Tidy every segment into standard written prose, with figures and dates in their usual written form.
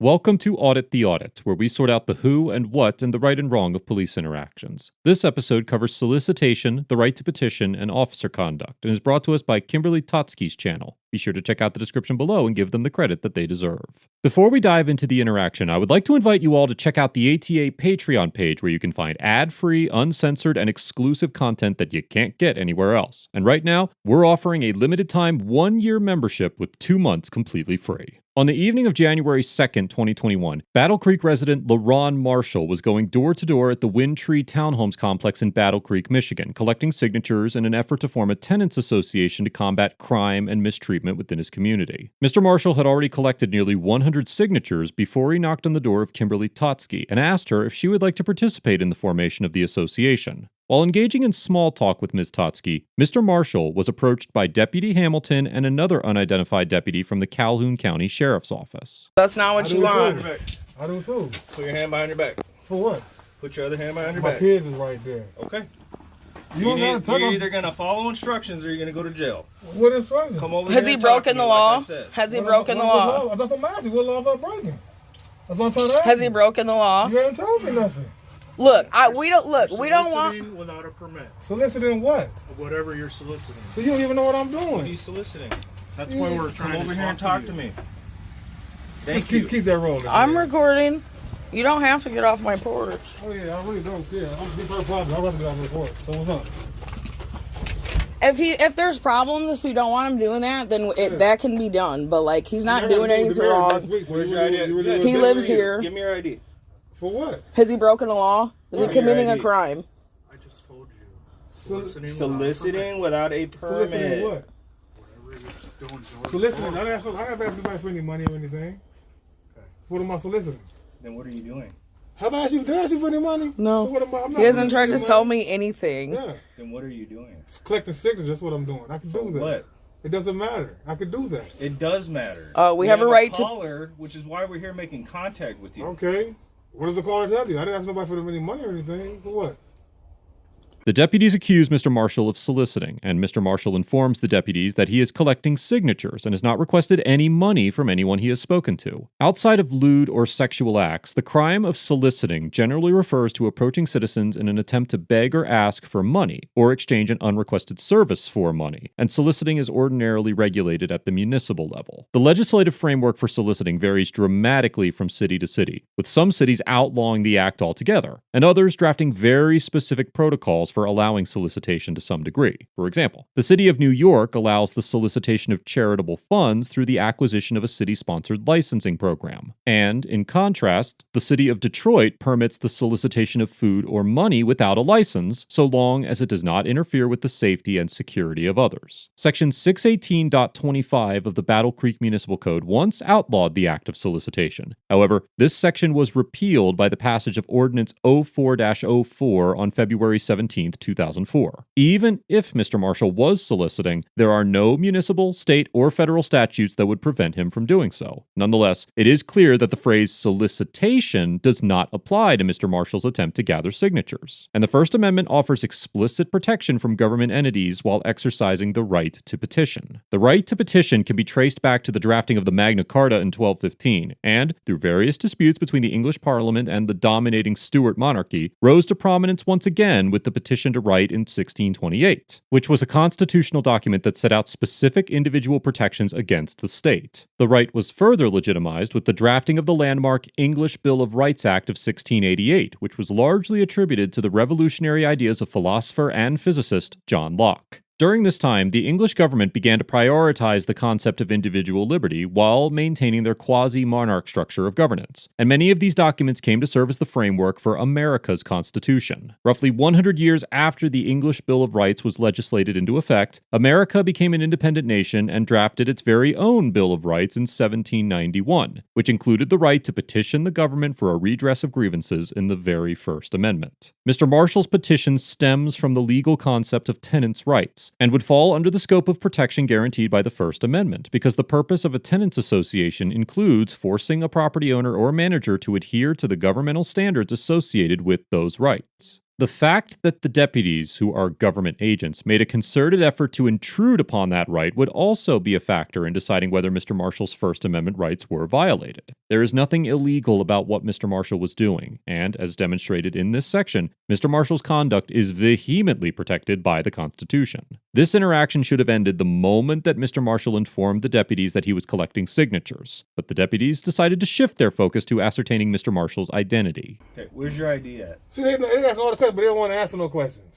Welcome to Audit the Audit, where we sort out the who and what and the right and wrong of police interactions. This episode covers solicitation, the right to petition, and officer conduct, and is brought to us by Kimberly Totsky's channel. Be sure to check out the description below and give them the credit that they deserve. Before we dive into the interaction, I would like to invite you all to check out the ATA Patreon page where you can find ad-free, uncensored, and exclusive content that you can't get anywhere else. And right now, we're offering a limited-time 1-year membership with 2 months completely free. On the evening of January 2nd, 2021, Battle Creek resident LaRon Marshall was going door-to-door at the Wind Tree Townhomes complex in Battle Creek, Michigan, collecting signatures in an effort to form a tenants association to combat crime and mistreatment within his community. Mr. Marshall had already collected nearly 100 signatures before he knocked on the door of Kimberly Totsky and asked her if she would like to participate in the formation of the association. While engaging in small talk with Ms. Totsky, Mr. Marshall was approached by Deputy Hamilton and another unidentified deputy from the Calhoun County Sheriff's Office. That's not what you want. I do too. Put your hand behind your back. For what? Put your other hand behind your My back. kids is right there. Okay. You're You're either going to follow instructions or you're going to go to jail. What instructions? Come over Has here he and talk broken to the me, law? like I said. Has he broken the law? That's what I'm asking. What law am I breaking? That's what I'm trying to ask. Has he broken the law? You haven't told me nothing. Look, we don't want. Soliciting without a permit. Soliciting what? Whatever you're soliciting. So you don't even know what I'm What are you doing. soliciting? That's why we're Come over here and talk to me. Just Thank you. keep that rolling. I'm man. recording. You don't have to get off my porch. Oh yeah, I really don't care. This is our problem. I'd rather get off the court. So what's up? If there's problems, if you don't want him doing that, then that can be done. But like, he's not doing anything wrong. Where's your ID? He lives here. Give me your ID. For what? Has he broken the law? Is he Yeah, committing your a ID. crime? I just told you. Soliciting without a permit. Soliciting what? Whatever you're doing, George. Soliciting. I haven't asked anybody for any money or anything. So what am I soliciting? Then what are you doing? Have I asked you? Did I ask you for any money? No. So what am I? I'm not He hasn't tried to soliciting sell money. me anything. Yeah. Then what are you doing? It's collecting signatures. That's what I'm doing. I can do that. What? It doesn't matter. I can do that. It does matter. We have a right to- caller, which is why we're here making contact with you. Okay. What does the caller tell you? I didn't ask nobody for any money or anything. For what? The deputies accuse Mr. Marshall of soliciting, and Mr. Marshall informs the deputies that he is collecting signatures and has not requested any money from anyone he has spoken to. Outside of lewd or sexual acts, the crime of soliciting generally refers to approaching citizens in an attempt to beg or ask for money, or exchange an unrequested service for money, and soliciting is ordinarily regulated at the municipal level. The legislative framework for soliciting varies dramatically from city to city, with some cities outlawing the act altogether, and others drafting very specific protocols for allowing solicitation to some degree. For example, the city of New York allows the solicitation of charitable funds through the acquisition of a city-sponsored licensing program. And, in contrast, the city of Detroit permits the solicitation of food or money without a license, so long as it does not interfere with the safety and security of others. Section 618.25 of the Battle Creek Municipal Code once outlawed the act of solicitation. However, this section was repealed by the passage of Ordinance 04-04 on February 17, 2004. Even if Mr. Marshall was soliciting, there are no municipal, state, or federal statutes that would prevent him from doing so. Nonetheless, it is clear that the phrase solicitation does not apply to Mr. Marshall's attempt to gather signatures. And the First Amendment offers explicit protection from government entities while exercising the right to petition. The right to petition can be traced back to the drafting of the Magna Carta in 1215, and, through various disputes between the English Parliament and the dominating Stuart monarchy, rose to prominence once again with the Petition to Right in 1628, which was a constitutional document that set out specific individual protections against the state. The right was further legitimized with the drafting of the landmark English Bill of Rights Act of 1688, which was largely attributed to the revolutionary ideas of philosopher and physicist John Locke. During this time, the English government began to prioritize the concept of individual liberty while maintaining their quasi-monarch structure of governance, and many of these documents came to serve as the framework for America's Constitution. Roughly 100 years after the English Bill of Rights was legislated into effect, America became an independent nation and drafted its very own Bill of Rights in 1791, which included the right to petition the government for a redress of grievances in the very First Amendment. Mr. Marshall's petition stems from the legal concept of tenants' rights, and would fall under the scope of protection guaranteed by the First Amendment, because the purpose of a tenants association includes forcing a property owner or manager to adhere to the governmental standards associated with those rights. The fact that the deputies, who are government agents, made a concerted effort to intrude upon that right would also be a factor in deciding whether Mr. Marshall's First Amendment rights were violated. There is nothing illegal about what Mr. Marshall was doing, and as demonstrated in this section, Mr. Marshall's conduct is vehemently protected by the Constitution. This interaction should have ended the moment that Mr. Marshall informed the deputies that he was collecting signatures, but the deputies decided to shift their focus to ascertaining Mr. Marshall's identity. Okay, where's your ID at? See, they ask all the questions, but they don't want to answer no questions.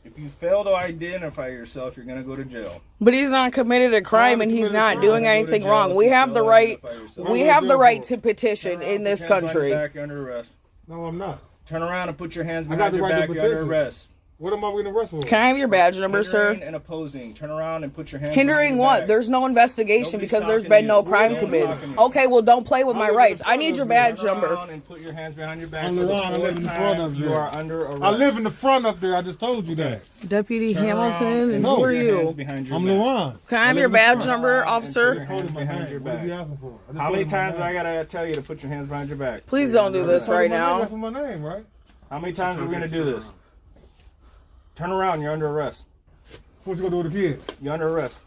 If you fail to identify yourself, you're gonna go to jail. But he's not committed a crime and he's not doing anything wrong. We have the right. We have the right to petition in this country. Back, you're under arrest. No, I'm not. Turn around and put your hands I got behind the your right to back. You're under petition. arrest. What am I going to arrest for? Can I have your badge number, Hindering sir? and opposing. Turn around and put your hands Hindering behind your what? back. There's no investigation Nobody's because there's stalking been you. no crime Nobody's committed. stalking you. Okay, well, don't play with my live in rights. the I need your front of badge you. number. Turn and put your hands behind your back. I'm For the Leron. I fourth live in the front time, of you there. are under arrest. I live in the front up there. I just told you that. Deputy Turn around Hamilton, and No. who put are your hands you? behind your I'm back. Leron. Can I have your badge number, officer? Your hands behind your What is he back. asking for? I just How told many him my times name. I gotta tell you to put your hands behind your back? Please don't do this I told right him my name. now. That's my name, right? How many times are we gonna do this? Turn around. You're under arrest. So what you gonna do with the kid? You're under arrest.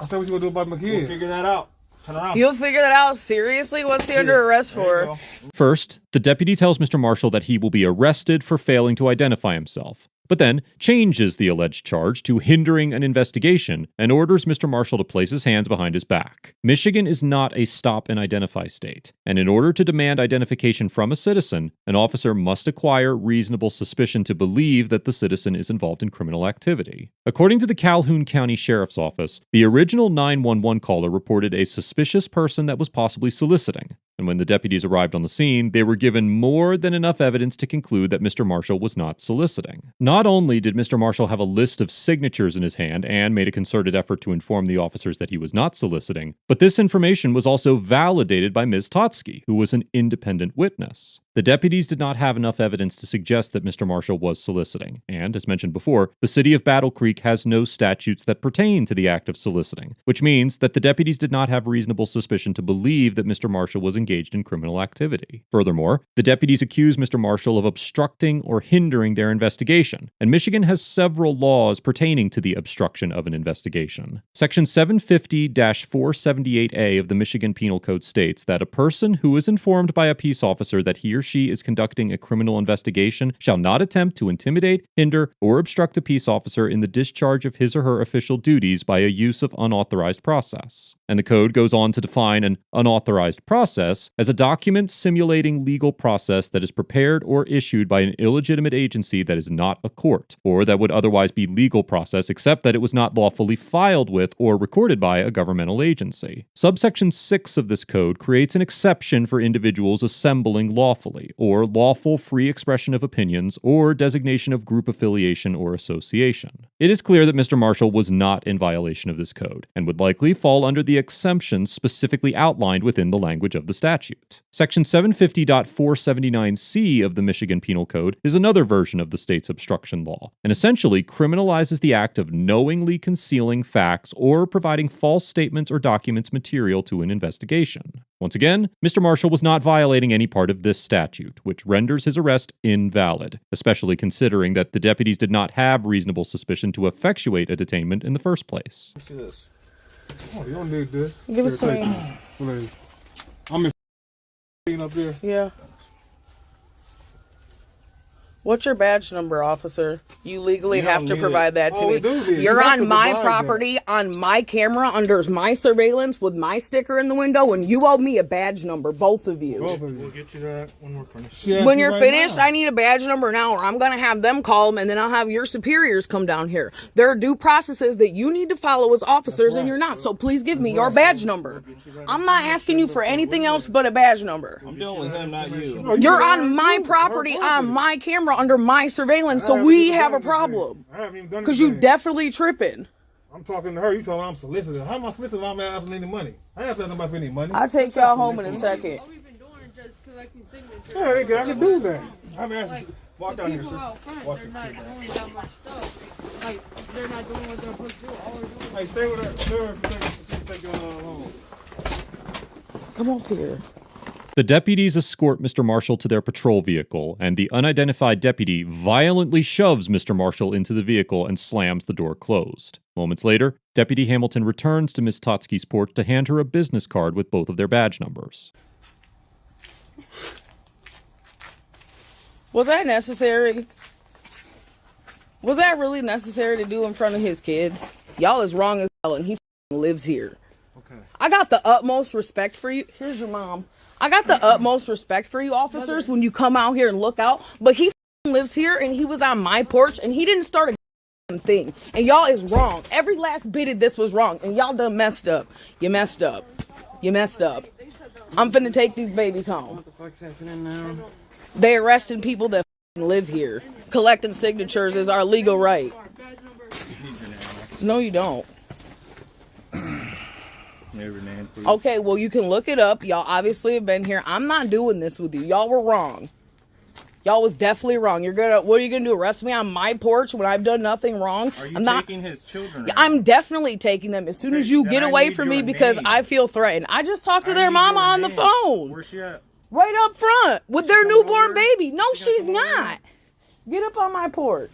I said what you gonna do about my We'll kid? figure that out. Turn around. You'll figure that out. Seriously? What's he under arrest There you for? go. First, the deputy tells Mr. Marshall that he will be arrested for failing to identify himself, but then changes the alleged charge to hindering an investigation and orders Mr. Marshall to place his hands behind his back. Michigan is not a stop and identify state, and in order to demand identification from a citizen, an officer must acquire reasonable suspicion to believe that the citizen is involved in criminal activity. According to the Calhoun County Sheriff's Office, the original 911 caller reported a suspicious person that was possibly soliciting, and when the deputies arrived on the scene, they were given more than enough evidence to conclude that Mr. Marshall was not soliciting. Not only did Mr. Marshall have a list of signatures in his hand and made a concerted effort to inform the officers that he was not soliciting, but this information was also validated by Ms. Totsky, who was an independent witness. The deputies did not have enough evidence to suggest that Mr. Marshall was soliciting, and, as mentioned before, the city of Battle Creek has no statutes that pertain to the act of soliciting, which means that the deputies did not have reasonable suspicion to believe that Mr. Marshall was engaged in criminal activity. Furthermore, the deputies accused Mr. Marshall of obstructing or hindering their investigation, and Michigan has several laws pertaining to the obstruction of an investigation. Section 750-478A of the Michigan Penal Code states that a person who is informed by a peace officer that he or she is conducting a criminal investigation shall not attempt to intimidate, hinder, or obstruct a peace officer in the discharge of his or her official duties by a use of unauthorized process. And the code goes on to define an unauthorized process as a document simulating legal process that is prepared or issued by an illegitimate agency that is not a court, or that would otherwise be legal process except that it was not lawfully filed with or recorded by a governmental agency. Subsection 6 of this code creates an exception for individuals assembling lawfully, or lawful free expression of opinions, or designation of group affiliation or association. It is clear that Mr. Marshall was not in violation of this code, and would likely fall under the exemptions specifically outlined within the language of the statute. Section 750.479C of the Michigan Penal Code is another version of the state's obstruction law, and essentially criminalizes the act of knowingly concealing facts or providing false statements or documents material to an investigation. Once again, Mr. Marshall was not violating any part of this statute, which renders his arrest invalid, especially considering that the deputies did not have reasonable suspicion to effectuate a detainment in the first place. Let's do this. Oh, you don't need this. Give it to Here, me. take it. Please. I'm in up there. Yeah. What's your badge number, officer? You legally You don't have to need provide it. that to Oh, me. we do need it. You're You have on to my provide property, on my camera, under my surveillance, with my sticker in the window, and you owe me a badge number, both of you. Both of We'll you. get you that when we're finished. She asked When you you're right finished, now. I need a badge number now, or I'm going to have them call them, and then I'll have your superiors come down here. There are due processes that you need to follow as officers, and right. you're not. So please give me your badge number. I'm not asking you for anything else but a badge number. I'm dealing with him, not you. Oh, You're can on my her property, on my camera, under my surveillance, so I haven't we even have a done anything. problem. I haven't even done Because you anything. definitely tripping. I'm talking to her. You talking I'm soliciting. How am I soliciting if I'm not asking any money? I ain't asking nobody for any money. I'll take y'all home in a second. All we've been doing is just collecting signatures. Yeah, I can do that. I'm asking. Like, Walk the down here, people sir. out front, Watch they're your not feet. doing that much stuff. Like, they're not doing what they're supposed to do. All we're doing Hey, stay with her. Stay with her. Take your home. Come up here. The deputies escort Mr. Marshall to their patrol vehicle, and the unidentified deputy violently shoves Mr. Marshall into the vehicle and slams the door closed. Moments later, Deputy Hamilton returns to Ms. Totsky's porch to hand her a business card with both of their badge numbers. Was that necessary? Was that really necessary to do in front of his kids? Y'all is wrong as hell, and he lives here. Okay. I got the utmost respect for you. Here's your mom. I got the utmost respect for you officers when you come out here and look out, but he lives here and he was on my porch and he didn't start a thing. And y'all is wrong. Every last bit of this was wrong and y'all done messed up. You messed up. You messed up. I'm finna take these babies home. What the fuck's happening now? They arresting people that live here. Collecting signatures is our legal right. No, you don't. Okay, well, you can look it up. Y'all obviously have been here. I'm not doing this with you. Y'all were wrong. Y'all was definitely wrong. What are you gonna do? Arrest me on my porch when I've done nothing wrong? Are you I'm not taking his children? I'm definitely taking them as soon as you then get I away need from me your because name. I feel threatened. I just talked to I their need mama your on the name. phone. Where's she at? Right up front with their coming newborn over? baby. No, She gonna she's come over? not. Get up on my porch.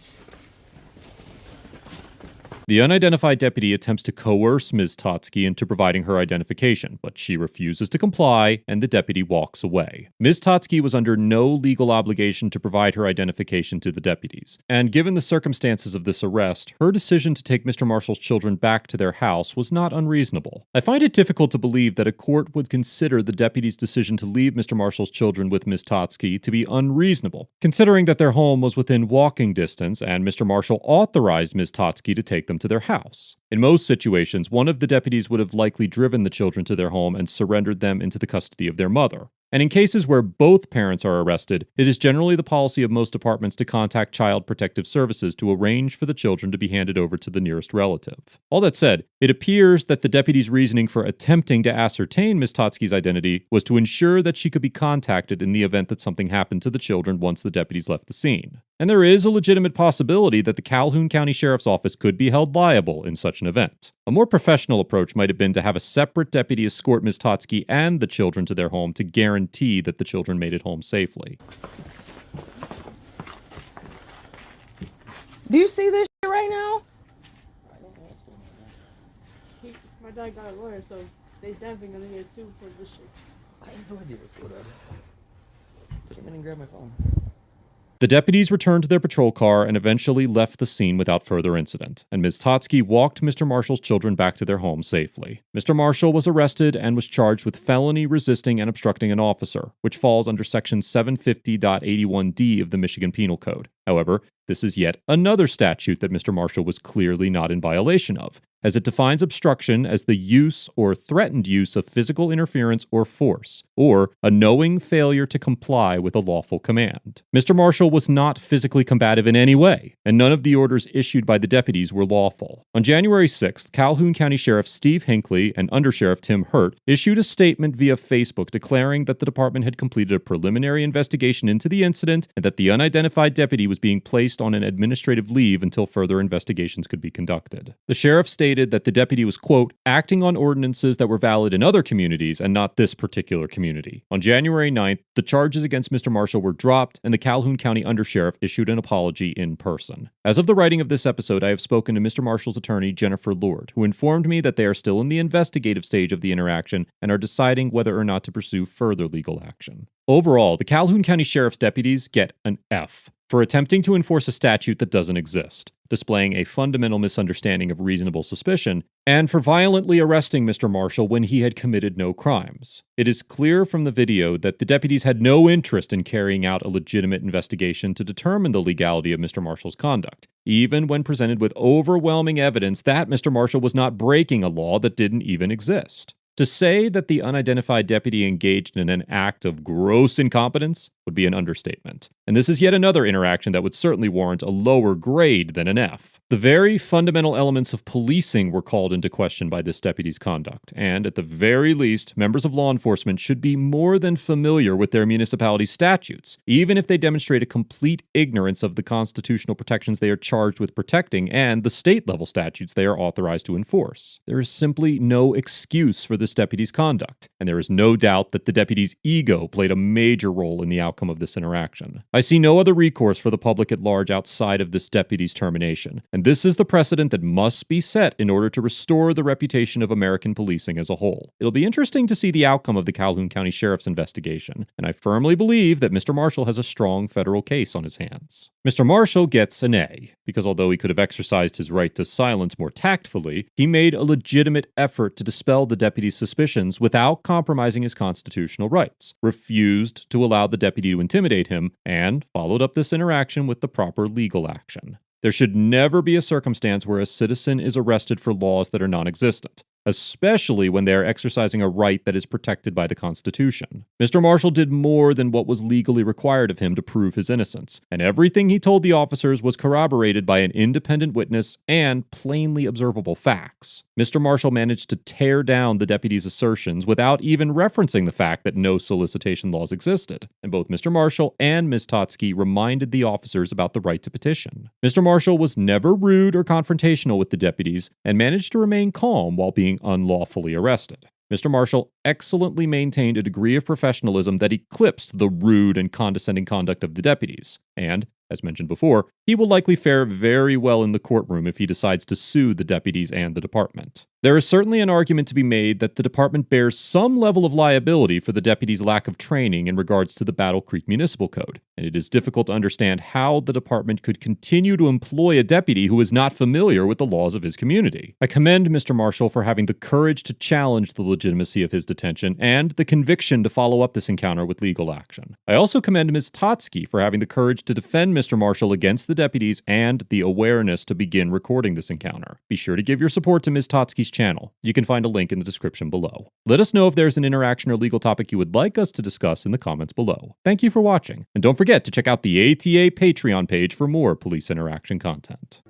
The unidentified deputy attempts to coerce Ms. Totsky into providing her identification, but she refuses to comply, and the deputy walks away. Ms. Totsky was under no legal obligation to provide her identification to the deputies, and given the circumstances of this arrest, her decision to take Mr. Marshall's children back to their house was not unreasonable. I find it difficult to believe that a court would consider the deputy's decision to leave Mr. Marshall's children with Ms. Totsky to be unreasonable, considering that their home was within walking distance and Mr. Marshall authorized Ms. Totsky to take them to their house. In most situations, one of the deputies would have likely driven the children to their home and surrendered them into the custody of their mother. And in cases where both parents are arrested, it is generally the policy of most departments to contact Child Protective Services to arrange for the children to be handed over to the nearest relative. All that said, it appears that the deputy's reasoning for attempting to ascertain Ms. Totsky's identity was to ensure that she could be contacted in the event that something happened to the children once the deputies left the scene. And there is a legitimate possibility that the Calhoun County Sheriff's Office could be held liable in such an event. A more professional approach might have been to have a separate deputy escort Ms. Totsky and the children to their home to guarantee that the children made it home safely. Do you see this shit right now? My dad got a lawyer, so they definitely gonna get sued for this shit. I have no idea what's going on. Came in and grabbed my phone. The deputies returned to their patrol car and eventually left the scene without further incident, and Ms. Totsky walked Mr. Marshall's children back to their home safely. Mr. Marshall was arrested and was charged with felony resisting and obstructing an officer, which falls under Section 750.81d of the Michigan Penal Code. However, this is yet another statute that Mr. Marshall was clearly not in violation of, as it defines obstruction as the use or threatened use of physical interference or force, or a knowing failure to comply with a lawful command. Mr. Marshall was not physically combative in any way, and none of the orders issued by the deputies were lawful. On January 6th, Calhoun County Sheriff Steve Hinckley and Undersheriff Tim Hurt issued a statement via Facebook declaring that the department had completed a preliminary investigation into the incident and that the unidentified deputy was being placed on an administrative leave until further investigations could be conducted. The sheriff stated that the deputy was, quote, acting on ordinances that were valid in other communities and not this particular community. On January 9th, the charges against Mr. Marshall were dropped and the Calhoun County Undersheriff issued an apology in person. As of the writing of this episode, I have spoken to Mr. Marshall's attorney, Jennifer Lord, who informed me that they are still in the investigative stage of the interaction and are deciding whether or not to pursue further legal action. Overall, the Calhoun County Sheriff's deputies get an F for attempting to enforce a statute that doesn't exist, displaying a fundamental misunderstanding of reasonable suspicion, and for violently arresting Mr. Marshall when he had committed no crimes. It is clear from the video that the deputies had no interest in carrying out a legitimate investigation to determine the legality of Mr. Marshall's conduct, even when presented with overwhelming evidence that Mr. Marshall was not breaking a law that didn't even exist. To say that the unidentified deputy engaged in an act of gross incompetence would be an understatement. And this is yet another interaction that would certainly warrant a lower grade than an F. The very fundamental elements of policing were called into question by this deputy's conduct, and at the very least, members of law enforcement should be more than familiar with their municipality's statutes, even if they demonstrate a complete ignorance of the constitutional protections they are charged with protecting and the state-level statutes they are authorized to enforce. There is simply no excuse for the this deputy's conduct, and there is no doubt that the deputy's ego played a major role in the outcome of this interaction. I see no other recourse for the public at large outside of this deputy's termination, and this is the precedent that must be set in order to restore the reputation of American policing as a whole. It'll be interesting to see the outcome of the Calhoun County Sheriff's investigation, and I firmly believe that Mr. Marshall has a strong federal case on his hands. Mr. Marshall gets an A, because although he could have exercised his right to silence more tactfully, he made a legitimate effort to dispel the deputy's suspicions without compromising his constitutional rights, refused to allow the deputy to intimidate him, and followed up this interaction with the proper legal action. There should never be a circumstance where a citizen is arrested for laws that are non-existent, especially when they are exercising a right that is protected by the Constitution. Mr. Marshall did more than what was legally required of him to prove his innocence, and everything he told the officers was corroborated by an independent witness and plainly observable facts. Mr. Marshall managed to tear down the deputy's assertions without even referencing the fact that no solicitation laws existed, and both Mr. Marshall and Ms. Totsky reminded the officers about the right to petition. Mr. Marshall was never rude or confrontational with the deputies and managed to remain calm while being unlawfully arrested. Mr. Marshall excellently maintained a degree of professionalism that eclipsed the rude and condescending conduct of the deputies, and, as mentioned before, he will likely fare very well in the courtroom if he decides to sue the deputies and the department. There is certainly an argument to be made that the department bears some level of liability for the deputy's lack of training in regards to the Battle Creek Municipal Code, and it is difficult to understand how the department could continue to employ a deputy who is not familiar with the laws of his community. I commend Mr. Marshall for having the courage to challenge the legitimacy of his detention and the conviction to follow up this encounter with legal action. I also commend Ms. Totsky for having the courage to defend Mr. Marshall against the deputies and the awareness to begin recording this encounter. Be sure to give your support to Ms. Totsky's channel. You can find a link in the description below. Let us know if there's an interaction or legal topic you would like us to discuss in the comments below. Thank you for watching, and don't forget to check out the ATA Patreon page for more police interaction content.